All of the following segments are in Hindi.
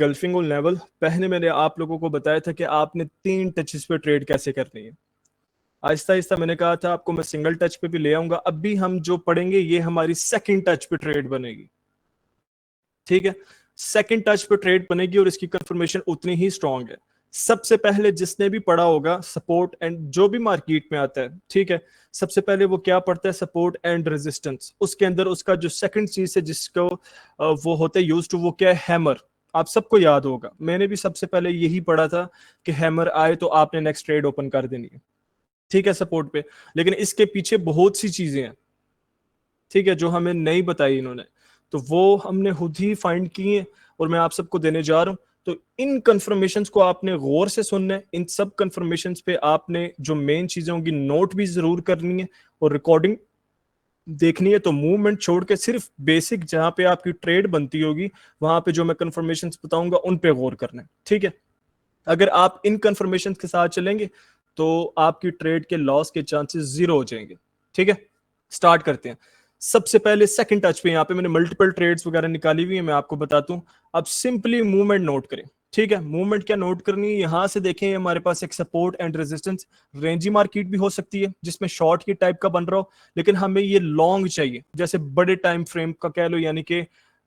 गल्फिंग और लेवल, पहले मैंने आप लोगों को बताया था कि आपने 3 टचेस पे ट्रेड कैसे करनी है। आहिस्ता आहिस्ता मैंने कहा था आपको मैं सिंगल टच पे भी ले आऊंगा। अब भी हम जो पढ़ेंगे ये हमारी सेकंड टच पे ट्रेड बनेगी, ठीक है। सेकंड टच पे ट्रेड बनेगी और इसकी कंफर्मेशन उतनी ही स्ट्रांग है। सबसे पहले जिसने भी पढ़ा होगा सपोर्ट एंड, जो भी मार्केट में आता है, ठीक है, सबसे पहले वो क्या पढ़ता है, सपोर्ट एंड रेजिस्टेंस। उसके अंदर उसका जो सेकंड चीज है जिसको वो होते हैं यूज टू, वो क्या है, हैमर। आप सबको याद होगा, मैंने भी सबसे पहले यही पढ़ा था कि हैमर आए तो आपने नेक्स्ट ट्रेड ओपन कर देनी है, ठीक है, सपोर्ट पे। लेकिन इसके पीछे बहुत सी चीजें हैं, ठीक है, जो हमें नहीं बताई इन्होंने, तो वो हमने खुद ही फाइंड की है और मैं आप सबको देने जा रहा हूं। तो इन कंफर्मेशंस को आपने गौर से सुनना है। इन सब कंफर्मेशंस पे आपने जो मेन चीजें होंगी नोट भी जरूर करनी है और रिकॉर्डिंग देखनी है। तो मूवमेंट छोड़ के सिर्फ बेसिक जहां पे आपकी ट्रेड बनती होगी वहां पे जो मैं कंफर्मेशंस बताऊंगा उन पे गौर करना है, ठीक है। अगर आप इन कंफर्मेशंस के साथ चलेंगे तो आपकी ट्रेड के लॉस के चांसेस 0 हो जाएंगे, ठीक है। स्टार्ट करते हैं। सबसे पहले सेकंड टच पे, यहाँ पे मैंने मल्टीपल ट्रेड्स वगैरह निकाली हुई है, मैं आपको बताता हूँ। अब सिंपली मूवमेंट नोट करें, ठीक है। मूवमेंट क्या नोट करनी है, यहां से देखें हमारे पास एक support and resistance, Renzi market भी हो सकती है जिसमें शॉर्ट की टाइप का बन रहा हो, लेकिन हमें ये लॉन्ग चाहिए, जैसे बड़े टाइम फ्रेम का कह लो, यानी कि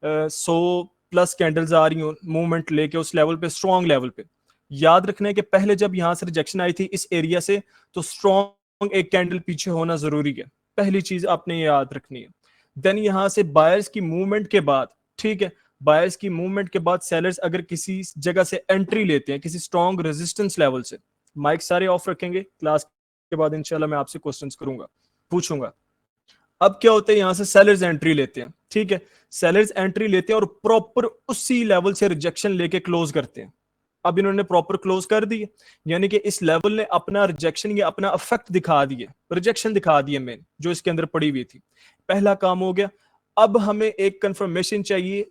100+ कैंडल्स आ रही हो मूवमेंट लेके उस लेवल पे, स्ट्रॉन्ग लेवल पे। याद रखना है कि पहले जब यहां से रिजेक्शन आई थी इस एरिया से, तो स्ट्रॉन्ग एक कैंडल पीछे होना जरूरी है, पहली चीज आपने याद रखनी है। देन यहां से बायर्स की मूवमेंट के बाद, ठीक है, बायर्स की मूवमेंट के बाद सेलर्स अगर किसी जगह से एंट्री लेते हैं किसी स्ट्रॉन्ग रेजिस्टेंस लेवल से, माइक सारे ऑफ रखेंगे, क्लास के बाद इंशाल्लाह मैं आपसे क्वेश्चंस करूंगा, पूछूंगा। अब क्या होता है, यहां से सेलर्स एंट्री लेते हैं, ठीक है, सेलर्स एंट्री लेते हैं और प्रॉपर उसी लेवल से रिजेक्शन लेके क्लोज करते हैं। अब इन्होंने प्रॉपर क्लोज कर दी, यानी कि इस लेवल ने अपना रिजेक्शन या अपना इफेक्ट दिखा दिए, रिजेक्शन दिखा दिए मेन जो इसके अंदर पड़ी हुई थी। पहला काम हो गया। अब हमें एक कंफर्मेशन चाहिए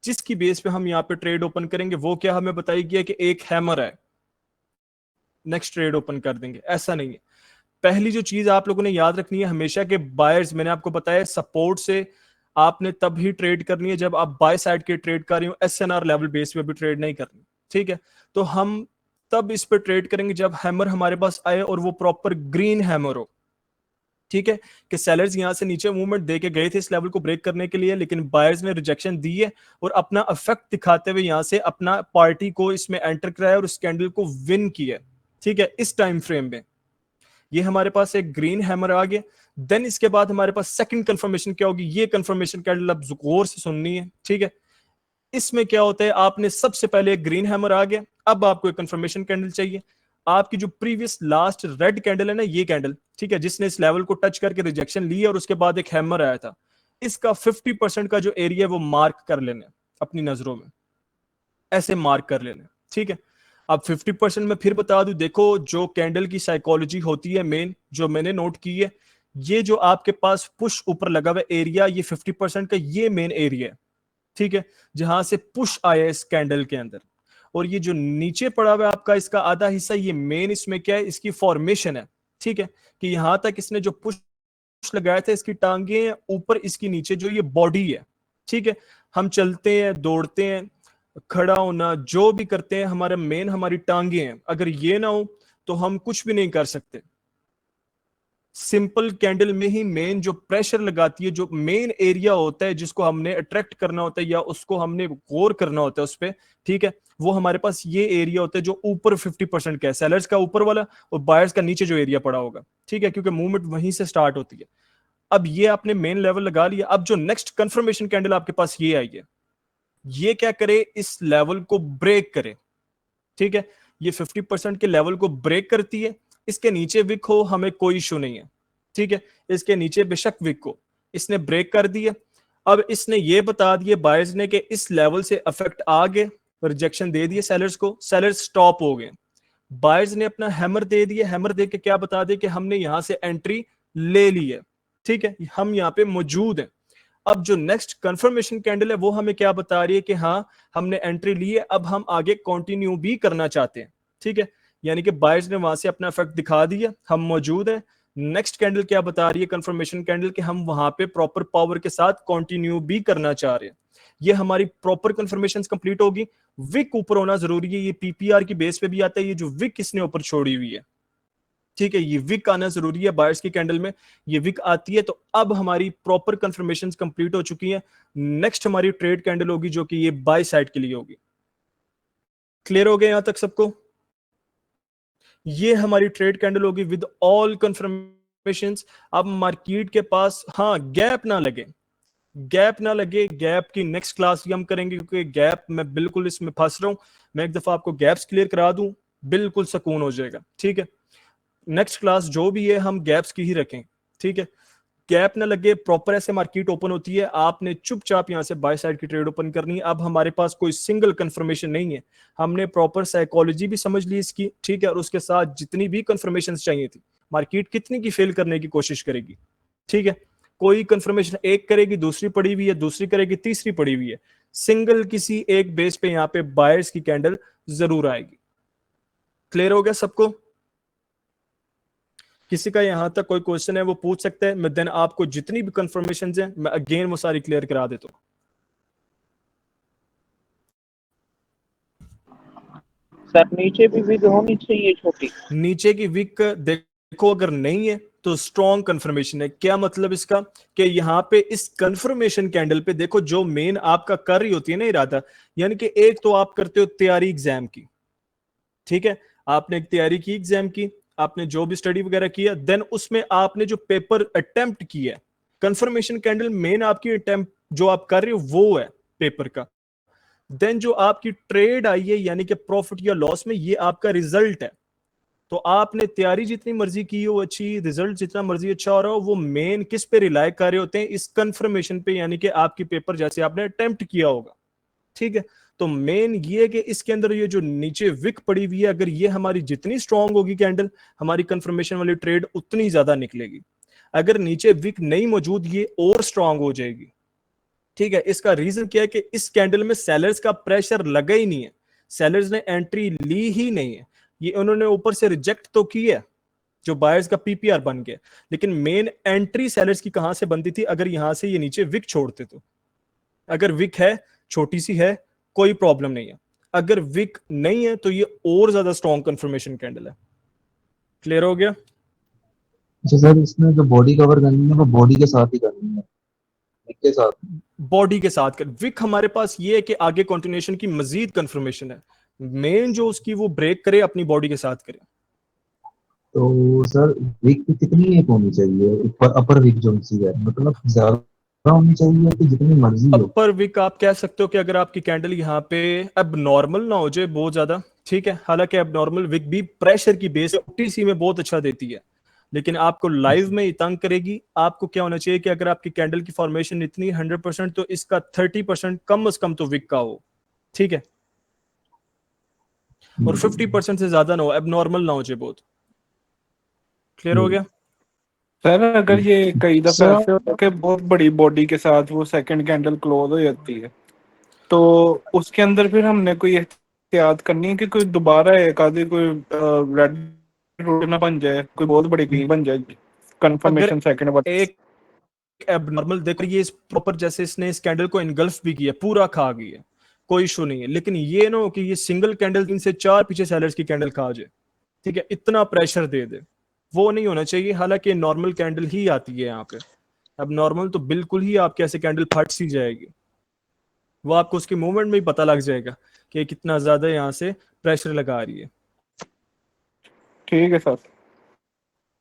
जिसकी बेस पे हम यहाँ पे ट्रेड ओपन करेंगे। वो क्या हमें बताई गया कि एक हैमर है, नेक्स्ट ट्रेड ओपन कर देंगे, ऐसा नहीं है। पहली जो चीज आप लोगों ने याद रखनी है हमेशा के बायर्स, मैंने आपको बताया सपोर्ट से आपने तब ही ट्रेड करनी है जब आप बाय साइड के ट्रेड कर रही हो, एसएनआर लेवल बेस पे भी ट्रेड नहीं करनी, ठीक है। तो हम तब इस पे ट्रेड करेंगे जब हैमर हमारे पास आए और वो प्रॉपर ग्रीन हैमर हो, ठीक है, कि सेलर्स यहां से नीचे मूवमेंट देके गए थे इस लेवल को ब्रेक करने के लिए, लेकिन बायर्स ने रिजेक्शन दी है और अपना इफेक्ट दिखाते हुए यहां से अपना पार्टी को इसमें एंटर कराया और उस कैंडल को विन किया, ठीक है, इस टाइम फ्रेम में। ये हमारे पास एक ग्रीन हैमर आ गया। देन इसके बाद हमारे पास सेकंड कंफर्मेशन क्या होगी, ये कंफर्मेशन कैंडल अब गौर से सुननी है, ठीक है। इसमें क्या होता है, आपने सबसे पहले एक ग्रीन हैमर आ गया, अब आपको एक कंफर्मेशन कैंडल चाहिए। आपकी जो प्रीवियस लास्ट रेड कैंडल है ना, ये कैंडल, ठीक है, जिसने इस लेवल को टच करके रिजेक्शन ली और उसके बाद एक हैमर आया था, इसका 50% का जो एरिया है वो मार्क कर लेना अपनी नजरों में, ऐसे मार्क कर लेना, ठीक है। अब 50% में फिर बता दूं, देखो जो कैंडल की साइकोलॉजी होती है मेन, जो मैंने नोट की है, ये जो आपके पास पुश ऊपर लगा हुआ एरिया, ये 50% का ये मेन एरिया है, ठीक है, जहां से पुश आया इस कैंडल के अंदर। और ये जो नीचे पड़ा हुआ है आपका इसका आधा हिस्सा, ये मेन इसमें क्या है, इसकी फॉर्मेशन है, ठीक है, कि यहां तक इसने जो पुश लगाया था, इसकी टांगे ऊपर, इसकी नीचे जो ये बॉडी है, ठीक है। हम चलते हैं, दौड़ते हैं, खड़ा होना, जो भी करते हैं, हमारा मेन हमारी टांगे हैं, अगर ये ना हो तो हम कुछ भी नहीं कर सकते। सिंपल कैंडल में ही मेन जो प्रेशर लगाती है, जो मेन एरिया होता है जिसको हमने अट्रैक्ट करना होता है या उसको हमने गौर करना होता है उस पर, ठीक है, वो हमारे पास ये एरिया होता है जो ऊपर 50% का है, सेलर्स का ऊपर वाला और बायर्स का नीचे जो एरिया पड़ा होगा, ठीक है, क्योंकि मूवमेंट वहीं से स्टार्ट होती है। अब ये आपने मेन लेवल लगा लिया। अब जो नेक्स्ट कंफर्मेशन कैंडल आपके पास ये आई है, ये क्या करे, इस लेवल को ब्रेक करे, ठीक है, ये 50% के लेवल को ब्रेक करती है। इसके नीचे विक हो हमें कोई इशू नहीं है, ठीक है, इसके नीचे बेशक विक हो, इसने ब्रेक कर दिया। अब इसने ये बता दिए बायर्स ने कि इस लेवल से अफेक्ट आ गए, रिजेक्शन दे दिए सेलर्स को, सेलर्स स्टॉप हो गए। बायर्स ने अपना हैमर दे दिया, हैमर दे के क्या बता दे कि हमने यहां से एंट्री ले ली है, ठीक है, हम यहां पे मौजूद हैं। अब जो नेक्स्ट कंफर्मेशन कैंडल है वो हमें क्या बता रही है कि हाँ हमने एंट्री ली है, अब हम आगे कंटिन्यू भी करना चाहते हैं, ठीक है, यानी कि बायर्स ने वहां से अपना इफेक्ट दिखा दिया, हम मौजूद हैं। नेक्स्ट कैंडल क्या बता रही है, कंफर्मेशन कैंडल, कि हम वहां पे प्रॉपर पावर के साथ कंटिन्यू भी करना चाह रहे हैं। ये हमारी प्रॉपर कंफर्मेशन कंप्लीट होगी। विक ऊपर होना जरूरी है, ये पीपीआर की बेस पे भी आता है, ये जो विक इसने ऊपर छोड़ी हुई है, ठीक है, ये विक आना जरूरी है बायर्स की कैंडल में, ये विक आती है तो अब हमारी प्रॉपर कंफर्मेशन कंप्लीट हो चुकी है। नेक्स्ट हमारी ट्रेड कैंडल होगी जो कि ये बाय साइड के लिए होगी। क्लियर हो गया यहां तक सबको? ये हमारी ट्रेड कैंडल होगी विद ऑल कंफर्मेशंस। अब मार्केट के पास हाँ गैप ना लगे, गैप ना लगे, गैप की नेक्स्ट क्लास भी हम करेंगे क्योंकि गैप मैं बिल्कुल इसमें फंस रहा हूं। मैं एक दफा आपको गैप्स क्लियर करा दूं, बिल्कुल सुकून हो जाएगा, ठीक है। नेक्स्ट क्लास जो भी है हम गैप्स की ही रखें, ठीक है। गैप ना लगे, प्रॉपर ऐसे मार्केट ओपन होती है, आपने चुपचाप यहां से बाय साइड की ट्रेड ओपन करनी है। अब हमारे पास कोई सिंगल कंफर्मेशन नहीं है, हमने प्रॉपर साइकोलॉजी भी समझ ली इसकी, ठीक है, और उसके साथ जितनी भी कंफर्मेशन चाहिए थी, मार्केट कितनी की फेल करने की कोशिश करेगी, ठीक है। कोई कंफर्मेशन एक करेगी, दूसरी पड़ी हुई है, दूसरी करेगी, तीसरी पड़ी हुई है, सिंगल किसी एक बेस पे यहाँ पे बायर्स की कैंडल जरूर आएगी। क्लियर हो गया सबको? किसी का यहां तक कोई क्वेश्चन है वो पूछ सकते हैं, मैं देन आपको जितनी भी कंफर्मेशन है मैं अगेन वो सारी क्लियर करा देता हूं। सर नीचे भी विग होनी चाहिए छोटी? नीचे की विक देखो अगर नहीं है तो स्ट्रॉन्ग कंफर्मेशन है। क्या मतलब इसका कि यहाँ पे इस कंफर्मेशन कैंडल पे देखो जो मेन आपका कर रही होती है ना इरादा, यानी कि एक तो आप करते हो तैयारी एग्जाम की, ठीक है, आपने एक तैयारी की एग्जाम की, आपने जो भी स्टडी वगैरह किया, देन उसमें आपने जो पेपर अटेम्प्ट किया, कंफर्मेशन कैंडल मेन आपकी अटेम्प्ट जो आप कर रहे हो वो है पेपर का। देन जो आपकी ट्रेड आई है यानी कि प्रॉफिट या लॉस में, ये आपका रिजल्ट है। तो आपने तैयारी जितनी मर्जी की हो अच्छी, रिजल्ट जितना मर्जी अच्छा हो रहा हो, वो मेन किस पे रिलाय कर रहे होते हैं? इस कंफर्मेशन पे, यानी कि आपकी पेपर जैसे आपने अटेम्प्ट किया होगा, ठीक है। तो मेन ये है कि इसके अंदर ये जो नीचे विक पड़ी हुई है, अगर ये हमारी जितनी स्ट्रांग होगी कैंडल, हमारी कंफर्मेशन वाली ट्रेड उतनी ज्यादा निकलेगी। अगर नीचे विक नहीं मौजूद, ये और स्ट्रांग हो जाएगी, ठीक है। इसका रीजन क्या है कि इस कैंडल में सेलर्स का प्रेशर लगा ही नहीं है, सेलर्स ने एंट्री ली ही नहीं है, ये उन्होंने ऊपर से रिजेक्ट तो की है जो बायर्स का पीपीआर बन गया, लेकिन मेन एंट्री सेलर्स की कहां से बनती थी? अगर यहां से ये नीचे विक छोड़ते तो। अगर विक है, छोटी सी है, कोई प्रॉब्लम नहीं है। अगर विक नहीं है तो ये और ज्यादा स्ट्रॉन्ग कंफर्मेशन कैंडल है। क्लियर हो गया? अच्छा सर, इसमें जो बॉडी कवर करनी है वो बॉडी के साथ ही करनी है, विक के साथ? बॉडी के साथ कर, विक हमारे पास ये है कि आगे कंटिन्यूएशन की मजीद कंफर्मेशन है, मेन जो उसकी वो ब्रेक करे अपनी बॉडी के साथ करे। तो सर विक कितनी एक होनी चाहिए, ऊपर अपर विक जो सी है, मतलब ज्यादा होनी चाहिए कि जितनी मर्जी हो? अपर विक आप कह सकते हो कि अगर आपकी कैंडल यहाँ पे अब नॉर्मल ना हो जाए बहुत ज्यादा, ठीक है, हालांकि अब नॉर्मल विक भी प्रेशर की बेस ओटीसी में बहुत अच्छा देती है, लेकिन आपको लाइव में तंग करेगी। आपको क्या होना चाहिए कि अगर आपकी कैंडल की फॉर्मेशन इतनी 100%, तो इसका 30% कम से कम तो विक का हो, ठीक है, और 50% से ज्यादा ना हो, अब नॉर्मल ना हो जाए बहुत। क्लियर हो गया? सर अगर ये कई दफे सर ऐसे होता है कि बहुत बड़ी बॉडी के साथ वो सेकंड कैंडल क्लोज हो जाती है, तो उसके अंदर फिर हमने कोई एहतियात करनी है कि कोई दोबारा एक आधी कोई रेड रूट ना बन जाए, कोई बहुत बड़ी वीक बन जाए अगर कंफर्मेशन सेकंड बाद? एक एबनॉर्मल देख रही है इस प्रॉपर, जैसे इसने इस कैंडल को इनगल्फ भी किया, पूरा खा गई है, कोई इशू नहीं है, लेकिन ये ना हो कि ये सिंगल कैंडल 3 से 4 पीछे सेलर्स की कैंडल खा जाए, ठीक है, इतना प्रेशर दे दे, वो नहीं होना चाहिए। हालांकि नॉर्मल कैंडल ही आती है यहाँ पे, अब नॉर्मल तो बिल्कुल ही आपके ऐसे कैंडल फट सी जाएगी, वो आपको उसकी मूवमेंट में ही पता लग जाएगा कि कितना ज्यादा यहाँ से प्रेशर लगा रही है। ठीक है सर।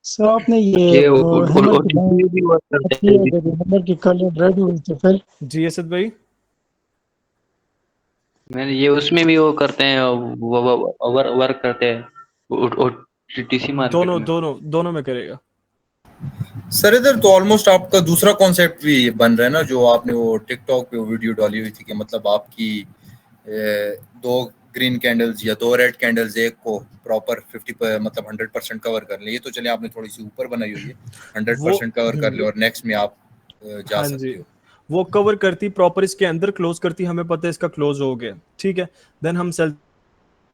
सर आपने ये वो हैमर की भी वर्क करते अच्छी है, हैं। जब हैमर की कलर रेड हुई तो फिर जी असद भाई, मैंने ये उसमें भी वो करते हैं, वर्क करते हैं टीसी मार्केट दोनों में। दोनों दोनों में करेगा। सर इधर तो ऑलमोस्ट आपका दूसरा कॉन्सेप्ट भी बन रहा है ना, जो आपने वो टिकटॉक पे वीडियो डाली हुई थी कि मतलब आपकी दो ग्रीन कैंडल्स या दो रेड कैंडल्स एक को प्रॉपर 50 मतलब 100% कवर कर ले। ये तो चले आपने थोड़ी सी ऊपर बनाई हुई है, 100% कवर कर ले और नेक्स्ट में आप जा हाँ सकते जी, हो। वो कवर करती प्रॉपर, इसके अंदर क्लोज करती, हमें पता है इसका क्लोज हो गया, ठीक है, देन हम सेल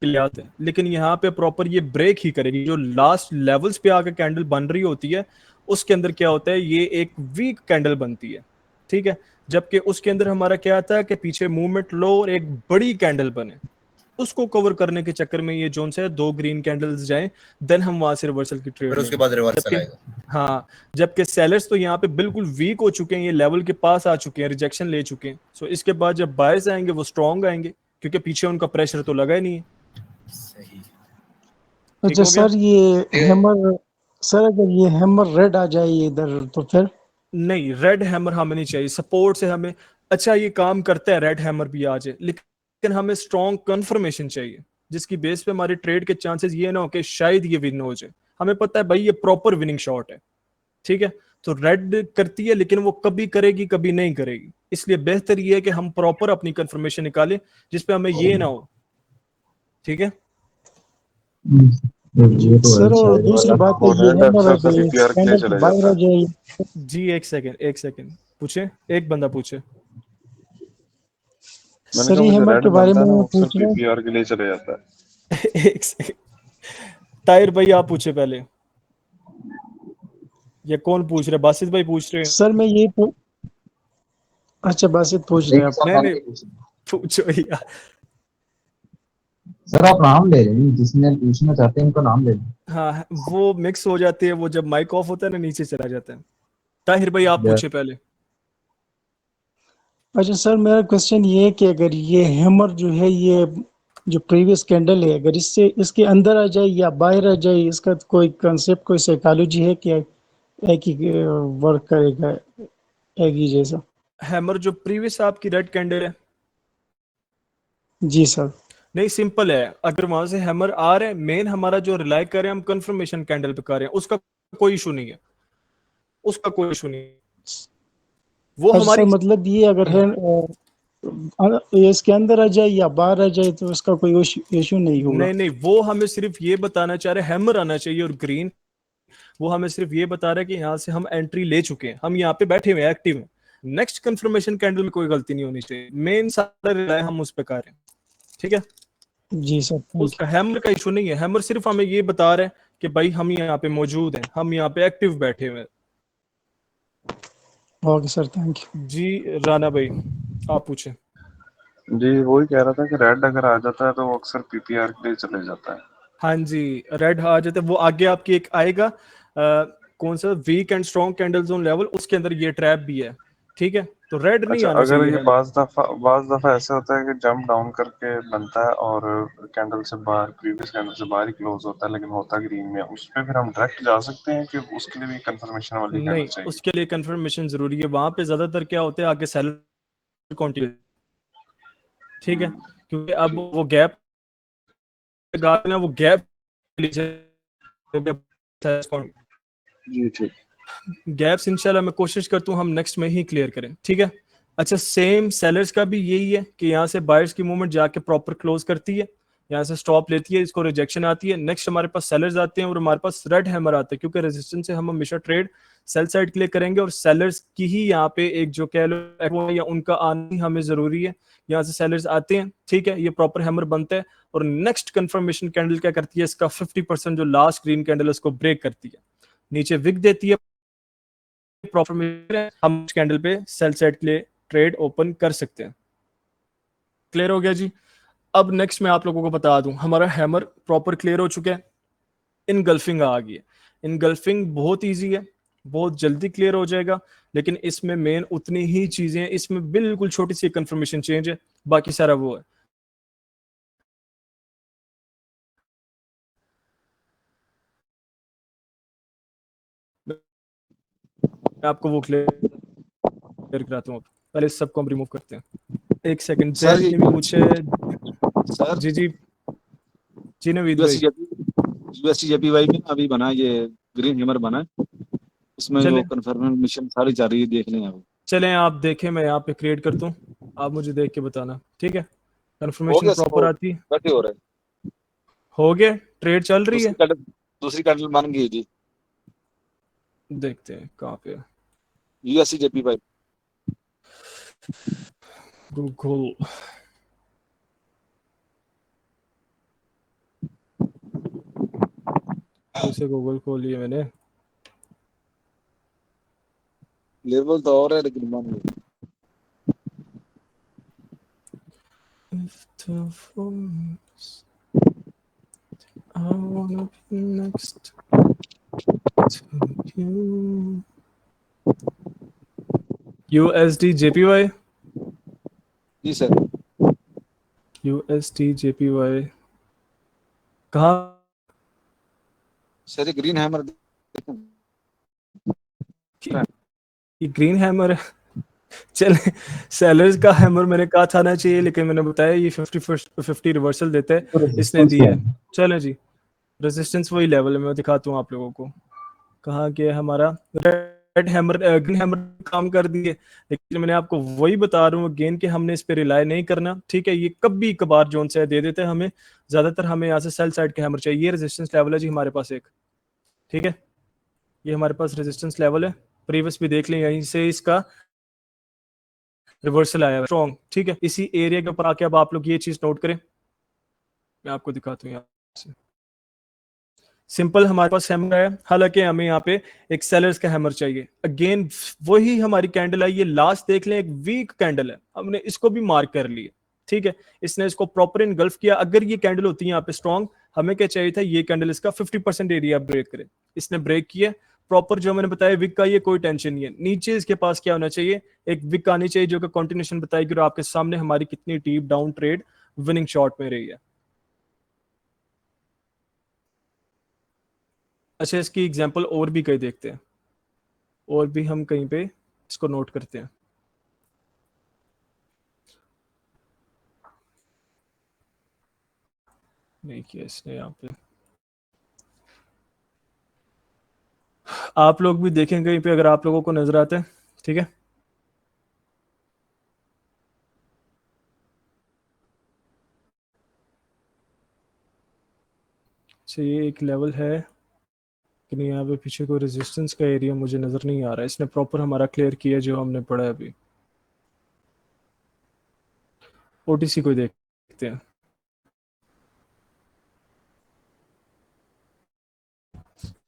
ले आते हैं, लेकिन यहाँ पे प्रॉपर ये ब्रेक ही करेगी। जो लास्ट लेवल्स पे आके कैंडल बन रही होती है उसके अंदर क्या होता है, ये एक वीक कैंडल बनती है, ठीक है, जबकि उसके अंदर हमारा क्या आता है कि पीछे मूवमेंट लो और एक बड़ी कैंडल बने, उसको कवर करने के चक्कर में ये जोन से 2 ग्रीन कैंडल्स जाएं, देन हम वहां से रिवर्सल की ट्रेड फिर उसके लेंगे। बाद रिवर्सल जबकि आएगा। हाँ, जबकि सेलर्स तो यहाँ पे बिल्कुल वीक हो चुके हैं, ये लेवल के पास आ चुके हैं, रिजेक्शन ले चुके हैं। सो इसके बाद जब बायर्स आएंगे वो स्ट्रॉन्ग आएंगे, क्योंकि पीछे उनका प्रेशर तो लगा ही नहीं है। सही। ठीक अच्छा हो गया? सर, ये ठीक है। हैमर, सर अगर ये हैमर रेड आ जाए इधर तो फिर? नहीं, रेड हैमर हमें नहीं चाहिए, सपोर्ट से हमें, अच्छा ये काम करता है रेड हैमर भी आ जाए, लेकिन हमें स्ट्रॉन्ग कंफर्मेशन चाहिए जिसकी बेस पे हमारे ट्रेड के चांसेस ये ना हो कि शायद ये विन हो जाए। हमें पता है भाई ये प्रॉपर विनिंग शॉट है, ठीक है, तो रेड करती है लेकिन वो कभी करेगी कभी नहीं करेगी, इसलिए बेहतर ये है कि हम प्रॉपर अपनी कंफर्मेशन निकालें जिसपे हमें ये ना हो। ठीक है, ये तो है सर और शायद दूसरी वाला। बात है, और ये रेड हैमर अक्सर से अगर पीपीआर के लिए कैंडल चले बाहर जाता आ है। जाए। जी एक सेकेंड पूछे, एक बंदा पूछे। मैंने सर कहा ये वो जो हैमर रेड के बारे बनता में है ना मैं वो अक्सर पूछ रहा हूँ। पीपीआर के लिए चले जाता है। एक सेकेंड, ताहिर भाई आप पूछे पहले, ये कौन पूछ रहे हैं? बासित भाई पूछ रहे हैं? सर मैं ये अच्छा बासित पूछ रहे हैं एक आप? साथ नहीं नहीं, आके पूछना। पूछो यार। सर आप नाम ले लें, जिसने पूछना चाहते हैं उनका नाम ले लें। हाँ, वो मिक्स हो जाती है, वो जब माइक ऑफ होता है ना नीचे चला जाता है। ताहिर भाई आप या- पूछे पहले। अच्छा सर, मेरा क्वेश्चन ये है कि अगर ये हैमर जो है, ये जो प्रीवियस कैंडल है, अगर इससे इसके अंदर आ जाए या बाहर आ जाए, इसका कोई कंसेप्ट, कोई साइकोलॉजी है क्या? एक ही वर्क करेगा एक ही जैसा? हैमर जो प्रीवियस आपकी रेड कैंडल है, जी सर। नहीं सिंपल है, अगर वहां से हैमर आ रहे हैं, मेन हमारा जो रिलाई कर रहे हैं हम कंफर्मेशन कैंडल पे कर रहे हैं, उसका कोई इशू नहीं है, उसका कोई इशू नहीं है, वो अच्छा सर, हमारी। मतलब ये अगर है ये इसके अंदर आ जाए या बाहर आ जाए तो उसका कोई इशू नहीं होगा? नहीं नहीं, वो हमें सिर्फ ये बताना चाह रहे हैं, हैमर आना चाहिए और ग्रीन, वो हमें सिर्फ ये बता रहा है कि यहाँ से हम एंट्री ले चुके हैं, हम यहाँ पे बैठे हुए एक्टिव हैं, नेक्स्ट कंफर्मेशन कैंडल में कोई गलती नहीं होनी चाहिए, मेन सारा रिलाई हम उस पर कर रहे हैं। ठीक है, जी सर, थैंक उसका हैमर का इशू नहीं है, हैमर सिर्फ हमें ये बता रहा है कि भाई हम यहाँ पे मौजूद हैं, हम यहाँ पे एक्टिव बैठे हुए हैं। You. Okay sir, thank you. जी राना भाई आप पूछे। जी वही कह रहा था कि रेड अगर आ जाता है तो वो अक्सर पीपीआर के लिए चले जाता है। हाँ जी, रेड आ जाते, वो आगे आपकी एक आएगा कौन सा weak and strong candle zone level, उसके अंदर ये ट्रैप भी है। ठीक है, तो रेड नहीं अच्छा आना अगर चाहिए ये है। बाज दफा ऐसे होता है कि जंप डाउन करके बनता है और कैंडल से बाहर, प्रीवियस कैंडल से बाहर ही क्लोज होता है लेकिन होता ग्रीन में, उस पे फिर हम डायरेक्ट जा सकते हैं कि उसके लिए भी कंफर्मेशन वाली कैंडल नहीं, चाहिए? उसके लिए कंफर्मेशन जरूरी है, वहां पे ज्यादातर क्या होता है आगे सेलर क्वांटिटी। ठीक है, क्योंकि अब वो गैप ना, वो गैप जी ठीक। गैप्स इंशाल्लाह मैं कोशिश करता हूँ हम नेक्स्ट में ही क्लियर करें। ठीक है, अच्छा सेम सेलर्स का भी यही है कि यहाँ से बायर्स की मूवमेंट जाके प्रॉपर क्लोज करती है, यहाँ से स्टॉप लेती है, इसको रिजेक्शन आती है, नेक्स्ट हमारे पास सेलर्स आते हैं और हमारे पास रेड हैमर आते हैं, क्योंकि रेजिस्टेंस से हम हमेशा ट्रेड सेल साइड के लिए करेंगे और सेलर्स की ही यहाँ पे एक जो कह लो या उनका आना ही हमें जरूरी है। यहाँ से सेलर्स आते हैं, ठीक है, ये प्रॉपर हैमर बनता है और नेक्स्ट कंफर्मेशन कैंडल क्या करती है, इसका 50% जो लास्ट ग्रीन कैंडल है उसको ब्रेक करती है, नीचे विक देती है, प्रॉपर हम कैंडल पे सेल साइड के लिए ट्रेड ओपन कर सकते हैं। क्लियर हो गया जी? अब नेक्स्ट मैं आप लोगों को बता दूं, हमारा हैमर प्रॉपर क्लियर हो चुका है, इनगल्फिंग आ गई है। इनगल्फिंग बहुत इजी है, बहुत जल्दी क्लियर हो जाएगा, लेकिन इसमें मेन उतनी ही चीजें हैं, इसमें बिल्कुल छोटी सी कंफर्मेशन चेंज है, बाकी सारा वो है। मैं आपको वो क्लियर कराता हूँ, पहले इस सबको हम रिमूव करते हैं। एक सेकंड, सर जैद ने भी पूछे। सर जी जी जी नवीद भाई। यूएससी जेपीवाई में अभी बना ये ग्रीन हैमर बना है, इसमें वो चले कंफर्मेशन सारी जा रही है, देख लें आप। चलें आप देखें, मैं यहाँ पे क्रिएट करता हूँ, आप मुझे देख के बताना। ठीक है, हो कंफर्मेशन गया सर, प्रॉपर आती है, बैठे हो रहे हैं। हो गया, ट्रेड चल रही है, दूसरी कैंडल बन गई जी। देखते हैं कहाँ पे है। USC JPY. गूगल फिर से गूगल खोल लिया मैंने। लेवल तो और है लेकिन बन गई। I wanna be next to you. USD JPY, जी सर। USD JPY कहाँ? सर ग्रीन हैमर ये ग्रीन हैमर है। चले, सेलर्स का हैमर मैंने कहा था ना चाहिए, लेकिन मैंने बताया ये 50 रिवर्सल देते हैं, तो इसने रेजिस्टेंस दिया क्या है। है? चलो जी, रेजिस्टेंस वही लेवल है, मैं दिखाता हूँ आप लोगों को। कहाँ गया हमारा रेड हैमर, ग्रीन हैमर काम कर दिए, लेकिन मैंने आपको वही बता रहा हूँ अगेन कि हमने इस पे रिलाई नहीं करना, ठीक है। ये कभी कभार जोन से दे देते हैं हमें, ज्यादातर हमें यहाँ से सेल साइड के हैमर चाहिए। ये रेजिस्टेंस लेवल है जी हमारे पास एक, ठीक है। ये हमारे पास रेजिस्टेंस लेवल है, प्रीवियस भी देख लें, यहीं से इसका रिवर्सल आया है स्ट्रॉन्ग, ठीक है। इसी एरिया के ऊपर आके अब आप लोग ये चीज नोट करें, मैं आपको दिखाता हूँ यहाँ से। सिंपल हमारे पास हैमर है, हालांकि हमें यहाँ पे एक सेलर्स का हैमर चाहिए। अगेन वही हमारी कैंडल है, ये लास्ट देख लें, एक वीक कैंडल है, हमने इसको भी मार्क कर लिया, ठीक है। इसने इसको प्रॉपर इनगल्फ किया। अगर ये कैंडल होती है यहाँ पे स्ट्रॉन्ग, हमें क्या चाहिए था, ये कैंडल इसका 50% एरिया ब्रेक करे, इसने ब्रेक किया प्रॉपर। जो मैंने बताया विक का, ये कोई टेंशन नहीं है। नीचे इसके पास क्या होना चाहिए, एक विक आनी चाहिए जो कि कंटिन्यूएशन बताएगी और आपके सामने हमारी कितनी deep down trade winning shot में रही है। अच्छा, इसकी एग्जांपल और भी कहीं देखते हैं, और भी हम कहीं पे इसको नोट करते हैं। नहीं किया इसने यहाँ पे, आप लोग भी देखें कहीं पे अगर आप लोगों को नजर आता है, ठीक है। अच्छा, ये एक लेवल है, लेकिन यहाँ पे पीछे कोई रेजिस्टेंस का एरिया मुझे नजर नहीं आ रहा है। इसने प्रॉपर हमारा क्लियर किया जो हमने पढ़ा है अभी। ओटीसी को देखते हैं।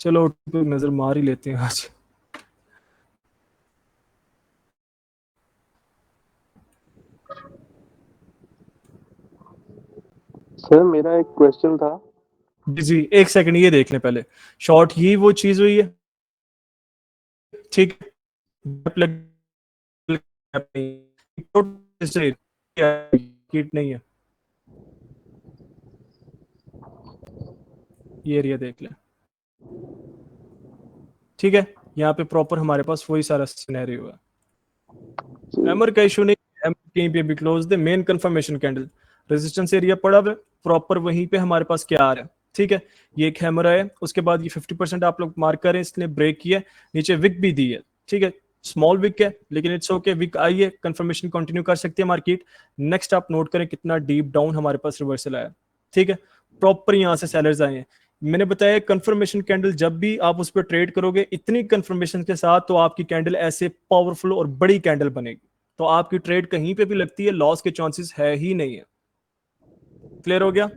चलो OTC पे नजर मार ही लेते हैं आज। सर मेरा एक क्वेश्चन था। जी जी, एक सेकंड, ये देख लें पहले। शॉर्ट ही वो चीज हुई है, ठीक है। किट नहीं है, ये एरिया देख लें, ठीक है। यहाँ पे प्रॉपर हमारे पास वही सारा सिनेरियो है। हैमर का इशू नहीं, हैमर कहीं पे भी क्लोज दे, main confirmation candle resistance area पड़ा हुआ है प्रॉपर, वहीं पे हमारे पास क्या आ रहा है, ठीक है। ये एक हैमर है, उसके बाद ये 50% आप लोग मार्क करें, इसने ब्रेक किया, नीचे विक भी दी है, ठीक है। स्मॉल विक है लेकिन इट्स ओके, विक आई है, कंफर्मेशन कंटिन्यू कर सकती है मार्केट। नेक्स्ट आप नोट करें कितना डीप डाउन हमारे पास रिवर्सल आया, ठीक है। प्रॉपर यहाँ से सेलर्स आए हैं। मैंने बताया कंफर्मेशन कैंडल जब भी आप उस पर ट्रेड करोगे इतनी कंफर्मेशन के साथ, तो आपकी कैंडल ऐसे पावरफुल और बड़ी कैंडल बनेगी, तो आपकी ट्रेड कहीं पे भी लगती है लॉस के चांसेस है ही नहीं है। क्लियर हो गया?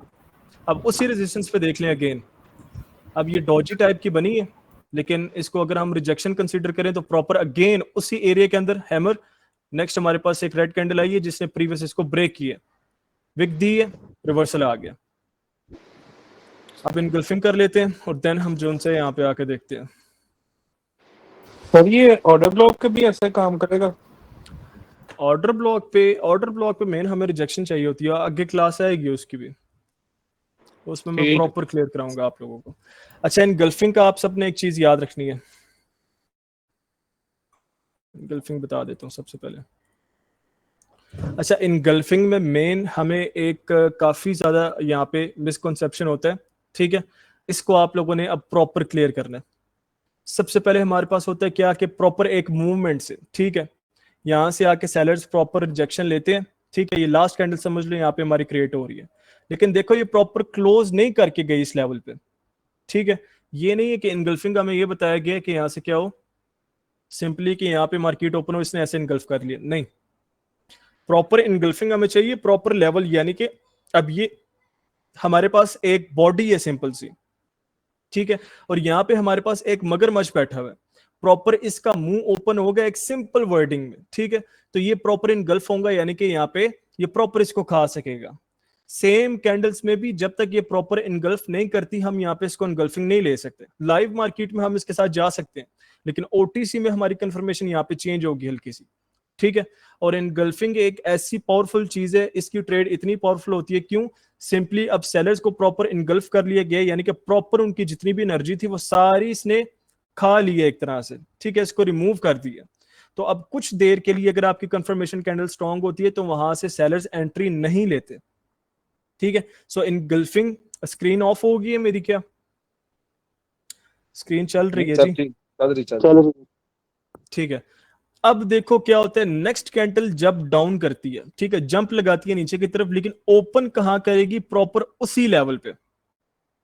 अब उसी रेजिस्टेंस पे देख लें अगेन, अब ये डॉजी टाइप की बनी है, लेकिन इसको अगर हम रिजेक्शन कंसीडर करें तो प्रॉपर अगेन उसी एरिया के अंदर हैमर। नेक्स्ट हमारे पास एक रेड कैंडल आई है जिसने प्रीवियस इसको ब्रेक किया, विक दी है, रिवर्सल आ गया। अब इनगल्फिंग कर लेते हैं और देन हम जोन से यहाँ पे आके देखते हैं। सर ये ऑर्डर ब्लॉक के भी ऐसे काम करेगा? ऑर्डर ब्लॉक पे मेन हमें रिजेक्शन चाहिए होती है, आगे क्लास आएगी उसकी भी, उसमें मैं ठीक। प्रॉपर क्लियर कराऊंगा आप लोगों को। अच्छा, इनगल्फिंग का आप सबने एक चीज याद रखनी है, इनगल्फिंग बता देता हूँ सबसे पहले। अच्छा, इनगल्फिंग में मेन हमें एक काफी ज्यादा यहाँ पे मिसकॉन्सेप्शन होता है, ठीक है। इसको आप लोगों ने अब प्रॉपर क्लियर करना है। सबसे पहले हमारे पास होता है क्या कि प्रॉपर एक मूवमेंट से, ठीक है, यहाँ से आके सेलर्स प्रॉपर रिजेक्शन लेते हैं, ठीक है। ये लास्ट कैंडल समझ लो यहाँ पे हमारी क्रिएट हो रही है, लेकिन देखो ये प्रॉपर क्लोज नहीं करके गई इस लेवल पे, ठीक है। ये नहीं है कि इनगल्फिंग का हमें ये बताया गया कि यहाँ से क्या हो, सिंपली कि यहाँ पे मार्केट ओपन हो इसने ऐसे इनगल्फ कर लिया, नहीं। प्रॉपर इनगल्फिंग हमें चाहिए प्रॉपर लेवल, यानी कि अब ये हमारे पास एक बॉडी है सिंपल सी, ठीक है, और यहाँ पे हमारे पास एक मगरमच्छ बैठा हुआ है, प्रॉपर इसका मुंह ओपन होगा एक सिंपल वर्डिंग में, ठीक है। तो ये प्रॉपर इनगल्फ होगा, यानी कि यहाँ पे ये प्रॉपर इसको खा सकेगा। सेम कैंडल्स में भी जब तक ये प्रॉपर इनगल्फ नहीं करती हम यहाँ पे इसको इनगल्फिंग नहीं ले सकते। लाइव मार्केट में हम इसके साथ जा सकते हैं, लेकिन ओटीसी में हमारी कंफर्मेशन यहाँ पे चेंज होगी हल्की सी, ठीक है। और इनगल्फिंग एक ऐसी पावरफुल चीज है, इसकी ट्रेड इतनी पावरफुल होती है, क्यों? सिंपली अब सेलर्स को प्रॉपर इनगल्फ कर लिया गया, यानी कि प्रॉपर उनकी जितनी भी एनर्जी थी वो सारी इसने खा ली है एक तरह से, ठीक है, इसको रिमूव कर दिया। तो अब कुछ देर के लिए अगर आपकी कंफर्मेशन कैंडल स्ट्रांग होती है तो वहां से सेलर्स एंट्री नहीं लेते, ठीक है। सो इनगल्फिंग, स्क्रीन ऑफ होगी है मेरी, क्या स्क्रीन चल रही है जी? चल ठीक है। अब देखो क्या होता है, नेक्स्ट कैंडल जब डाउन करती है, ठीक है, जंप लगाती है नीचे की तरफ, लेकिन ओपन कहां करेगी? प्रॉपर उसी लेवल पे,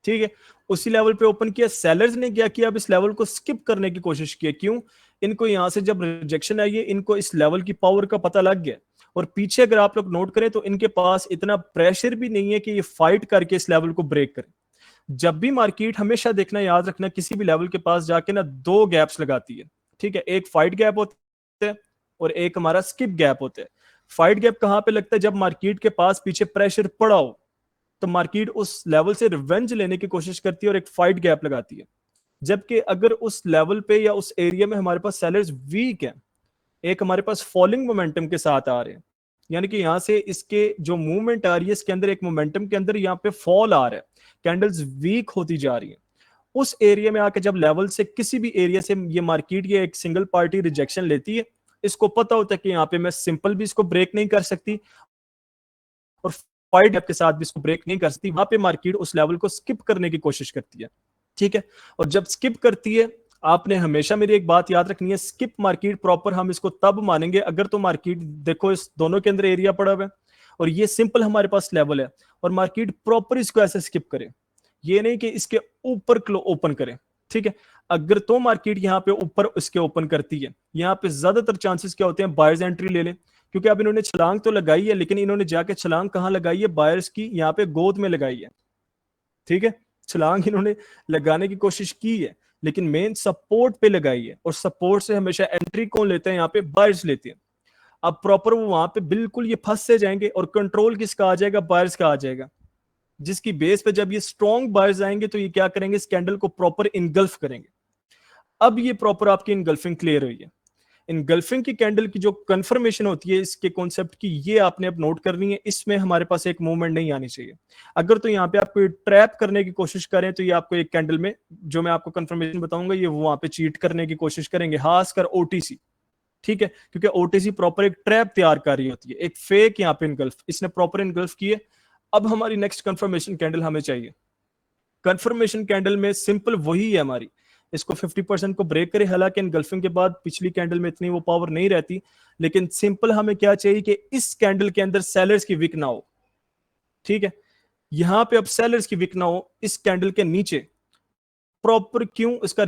ठीक है, उसी लेवल पे ओपन किया। सेलर्स ने क्या किया, अब इस लेवल को स्किप करने की कोशिश की। क्यों? इनको यहां से जब रिजेक्शन आई है, इनको इस लेवल की पावर का पता लग गया, और पीछे अगर आप लोग नोट करें तो इनके पास इतना प्रेशर भी नहीं है कि ये फाइट करके इस लेवल को ब्रेक करें। जब भी मार्केट, हमेशा देखना, याद रखना, किसी भी लेवल के पास जाके ना दो गैप्स लगाती है, ठीक है, एक फाइट गैप होता है और एक हमारा स्किप गैप होता है। फाइट गैप कहां पे लगता है? जब मार्केट के पास पीछे प्रेशर पड़ा हो तो मार्केट उस लेवल से रिवेंज लेने की कोशिश करती है और एक फाइट गैप लगाती है। जबकि अगर उस लेवल पे या उस एरिया में हमारे पास सेलर्स वीक है, एक हमारे पास फॉलिंग मोमेंटम के साथ आ रहे हैं, यानी कि यहां से इसके जो मूवमेंट आ रही है इसके अंदर एक मोमेंटम के अंदर यहाँ पे फॉल आ रहा है, कैंडल्स वीक होती जा रही है, उस एरिया में आके जब लेवल से किसी भी एरिया से ये मार्केट ये एक सिंगल पार्टी रिजेक्शन लेती है, इसको पता होता है कि यहाँ पे मैं सिंपल भी इसको ब्रेक नहीं कर सकती और फाइट गैप के साथ भी इसको ब्रेक नहीं कर सकती, वहां पे मार्केट उस लेवल को स्किप करने की कोशिश करती है, ठीक है। और जब स्किप करती है, आपने हमेशा मेरी एक बात याद रखनी है, स्किप मार्केट प्रॉपर हम इसको तब मानेंगे अगर तो मार्केट, देखो इस दोनों के अंदर एरिया पड़ा हुआ है और ये सिंपल हमारे पास लेवल है, और मार्केट प्रॉपर इसको ऐसे स्किप करे, ये नहीं कि इसके ऊपर ओपन करे, ठीक है। अगर तो मार्केट यहाँ पे ऊपर इसके ओपन करती है, यहाँ पे ज्यादातर चांसेस क्या होते हैं, बायर्स एंट्री ले ले, क्योंकि अब इन्होंने छलांग तो लगाई है, लेकिन इन्होंने जाके छलांग कहां लगाई है? बायर्स की यहाँ पे गोद में लगाई है, ठीक है, छलांग इन्होंने लगाने की कोशिश की है, लेकिन मेन सपोर्ट पे लगाई है, और सपोर्ट से हमेशा एंट्री कौन लेते हैं? यहाँ पे बायर्स लेते हैं। अब प्रॉपर वो वहां पे बिल्कुल ये फंस से जाएंगे, और कंट्रोल किसका आ जाएगा? बायर्स का आ जाएगा, जिसकी बेस पे जब ये स्ट्रॉन्ग बायर्स आएंगे तो ये क्या करेंगे? इस कैंडल को प्रॉपर इनगल्फ करेंगे। अब ये प्रॉपर आपकी इनगल्फिंग क्लियर हुई है। इनगल्फिंग की कैंडल की जो कंफर्मेशन होती है इसके कॉन्सेप्ट की, ये आपने अब नोट करनी है, इसमें हमारे पास एक मूवमेंट नहीं आनी चाहिए। अगर तो यहाँ पे आप कोई ट्रैप करने की कोशिश करें तो ये आपको एक कैंडल में, जो मैं आपको कंफर्मेशन बताऊंगा, ये वहां पे चीट करने की कोशिश करेंगे, खासकर ओटीसी, ठीक है, क्योंकि ओटीसी प्रॉपर एक ट्रैप तैयार कर रही होती है, एक फेक यहाँ पे इनगल्फ, इसने प्रॉपर इनगल्फ की है। अब हमारी नेक्स्ट कंफर्मेशन कैंडल हमें चाहिए। कंफर्मेशन कैंडल में सिंपल वही है हमारी, इसको 50% को ब्रेक करे, हालांकि इनगल्फिंग के बाद पिछली कैंडल में इतनी वो पावर नहीं रहती, लेकिन सिंपल हमें क्या चाहिए कि इस कैंडल के अंदर सेलर्स की विक ना हो, ठीक है। यहां पे अब सेलर्स की विक ना हो इस कैंडल के नीचे, प्रॉपर क्यों? इसका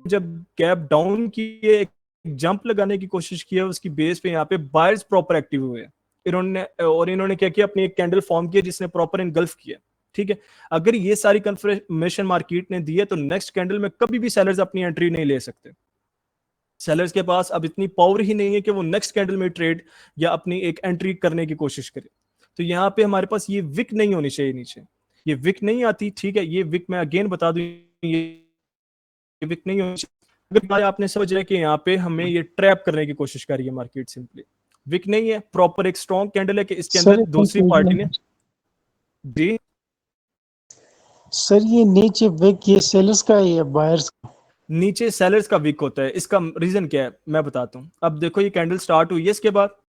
जब गैप डाउन की एक जंप लगाने की कोशिश की है, उसकी बेस पे यहाँ पे बायर्स प्रॉपर एक्टिव हुए हैं, इन्होंने क्या किया? अपनी एक कैंडल फॉर्म किया जिसने प्रॉपर इनगल्फ किया, ठीक है। अगर ये सारी कंफर्मेशन मार्केट ने दी है तो नेक्स्ट कैंडल में कभी भी सेलर्स अपनी एंट्री नहीं ले सकते। सेलर्स के पास अब इतनी पावर ही नहीं है कि वो नेक्स्ट कैंडल में ट्रेड या अपनी एक एंट्री करने की कोशिश करे। तो यहाँ पे हमारे पास ये विक नहीं होनी चाहिए नीचे, ये विक नहीं आती, ठीक है। ये विक मैं अगेन बता दूं, ये विक नहीं होनी चाहिए। अगर आपने समझ कि यहाँ पे हमें ये ट्रैप करने की कोशिश कर रही है मार्केट, सिंपली विक नहीं है, प्रॉपर एक स्ट्रॉन्ग कैंडल है कि इसके अंदर दूसरी पार्टी ने जी। सर ये नीचे विक ये सेलर्स का है या बायर्स का? नीचे सेलर्स का विक होता है। इसका रीजन क्या है मैं बताता हूँ। अब देखो ये कैंडल स्टार्ट हुई है, इसके बाद